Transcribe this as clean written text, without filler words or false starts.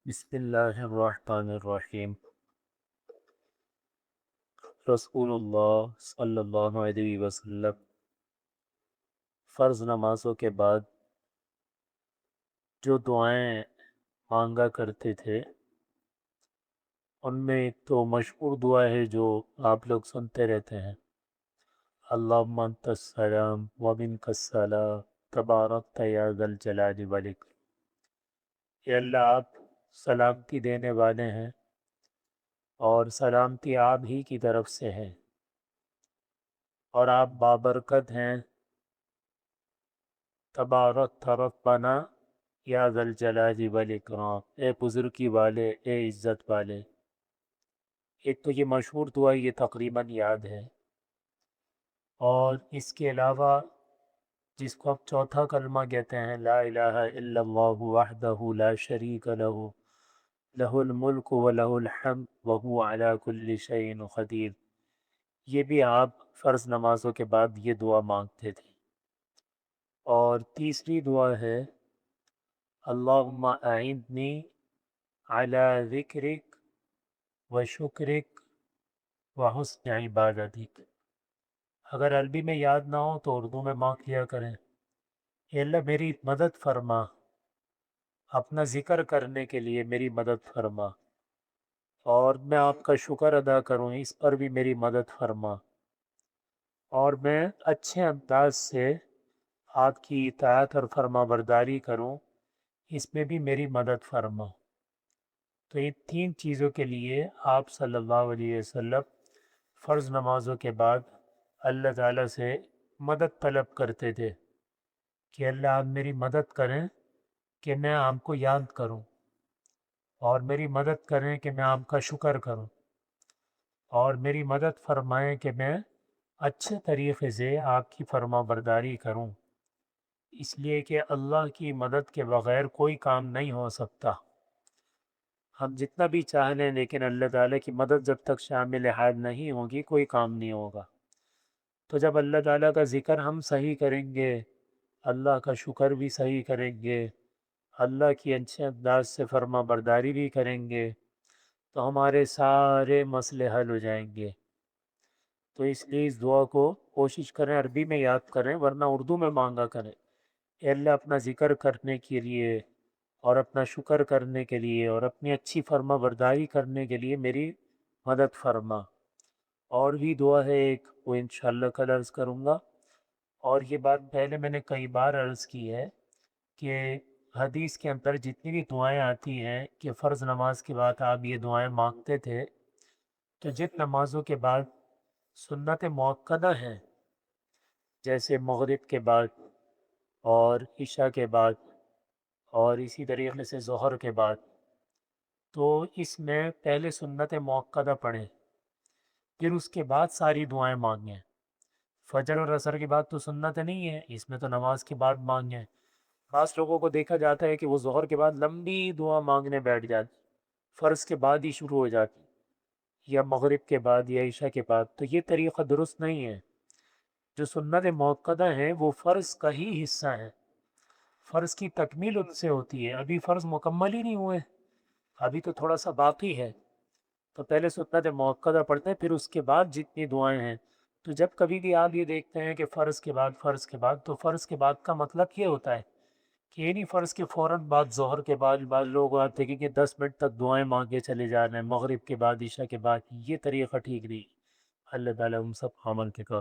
بسم اللہ الرحمن الرحیم۔ رسول اللہ صلی اللہ علیہ وسلم فرض نمازوں کے بعد جو دعائیں مانگا کرتے تھے ان میں ایک تو مشہور دعا ہے جو آپ لوگ سنتے رہتے ہیں، اللہم انت السلام ومنک السلام تبارکت یا ذا الجلال والاکرام۔ کہ اللہ آپ سلامتی دینے والے ہیں اور سلامتی آپ ہی کی طرف سے ہے، اور آپ بابرکت ہیں، تبارک ربنا یا ذا الجلال والاکرام، اے بزرگی والے، اے عزت والے۔ ایک تو یہ مشہور دعا یہ تقریباً یاد ہے، اور اس کے علاوہ جس کو آپ چوتھا کلمہ کہتے ہیں، لا الہ الا اللہ وحدہ لا شریک لہ لہ الملک ولہ الحمد وہو علی کل شیء قدیر، یہ بھی آپ فرض نمازوں کے بعد یہ دعا مانگتے تھے۔ اور تیسری دعا ہے اللہم اعنی علی ذکرک و شکرک و حسن عبادتک۔ اگر عربی میں یاد نہ ہو تو اردو میں مانگ لیا کریں، اے اللہ میری مدد فرما، اپنا ذکر کرنے کے لیے میری مدد فرما، اور میں آپ کا شکر ادا کروں اس پر بھی میری مدد فرما، اور میں اچھے انداز سے آپ کی اطاعت اور فرما برداری کروں اس میں بھی میری مدد فرما۔ تو ان تین چیزوں کے لیے آپ صلی اللہ علیہ وسلم فرض نمازوں کے بعد اللہ تعالیٰ سے مدد طلب کرتے تھے کہ اللہ آپ میری مدد کریں کہ میں آپ کو یاد کروں، اور میری مدد کریں کہ میں آپ کا شکر کروں، اور میری مدد فرمائیں کہ میں اچھے طریقے سے آپ کی فرما برداری کروں، اس لیے کہ اللہ کی مدد کے بغیر کوئی کام نہیں ہو سکتا۔ ہم جتنا بھی چاہ لیں لیکن اللہ تعالیٰ کی مدد جب تک شامل حال نہیں ہوگی کوئی کام نہیں ہوگا۔ تو جب اللہ تعالیٰ کا ذکر ہم صحیح کریں گے، اللہ کا شکر بھی صحیح کریں گے، اللہ کی اچھے انداز سے فرما برداری بھی کریں گے، تو ہمارے سارے مسئلے حل ہو جائیں گے۔ تو اس لیے اس دعا کو کوشش کریں عربی میں یاد کریں، ورنہ اردو میں مانگا کریں، اے اللہ اپنا ذکر کرنے کے لیے اور اپنا شکر کرنے کے لیے اور اپنی اچھی فرما برداری کرنے کے لیے میری مدد فرما۔ اور بھی دعا ہے ایک، وہ انشاءاللہ کل عرض کروں گا۔ اور یہ بات پہلے میں نے کئی بار عرض کی ہے کہ حدیث کے اندر جتنی بھی دعائیں آتی ہیں کہ فرض نماز کے بعد آپ یہ دعائیں مانگتے تھے، تو جن نمازوں کے بعد سنت مؤکدہ ہیں جیسے مغرب کے بعد اور عشاء کے بعد اور اسی طریقے سے ظہر کے بعد، تو اس میں پہلے سنت مؤکدہ پڑھیں، پھر اس کے بعد ساری دعائیں مانگیں۔ فجر اور عصر کے بعد تو سنت نہیں ہے، اس میں تو نماز کے بعد مانگیں۔ بعض لوگوں کو دیکھا جاتا ہے کہ وہ ظہر کے بعد لمبی دعا مانگنے بیٹھ جاتے، فرض کے بعد ہی شروع ہو جاتی، یا مغرب کے بعد یا عشاء کے بعد، تو یہ طریقہ درست نہیں ہے۔ جو سنت مؤکدہ ہیں وہ فرض کا ہی حصہ ہیں، فرض کی تکمیل ان سے ہوتی ہے، ابھی فرض مکمل ہی نہیں ہوئے، ابھی تو تھوڑا سا باقی ہے، تو پہلے سنت مؤکدہ پڑھتے ہیں، پھر اس کے بعد جتنی دعائیں ہیں۔ تو جب کبھی بھی آپ یہ دیکھتے ہیں کہ فرض کے بعد فرض کے بعد، تو فرض کے بعد کا مطلب یہ ہوتا ہے کہ یہ نہیں فرض کے فوراً بعد ظہر کے بعد بعض لوگ آپ دیکھیں کہ 10 منٹ تک دعائیں مانگے چلے جا رہے ہیں، مغرب کے بعد عشاء کے بعد، یہ طریقہ ٹھیک نہیں۔ اللہ تعالیٰ ہم سب عمل کے کا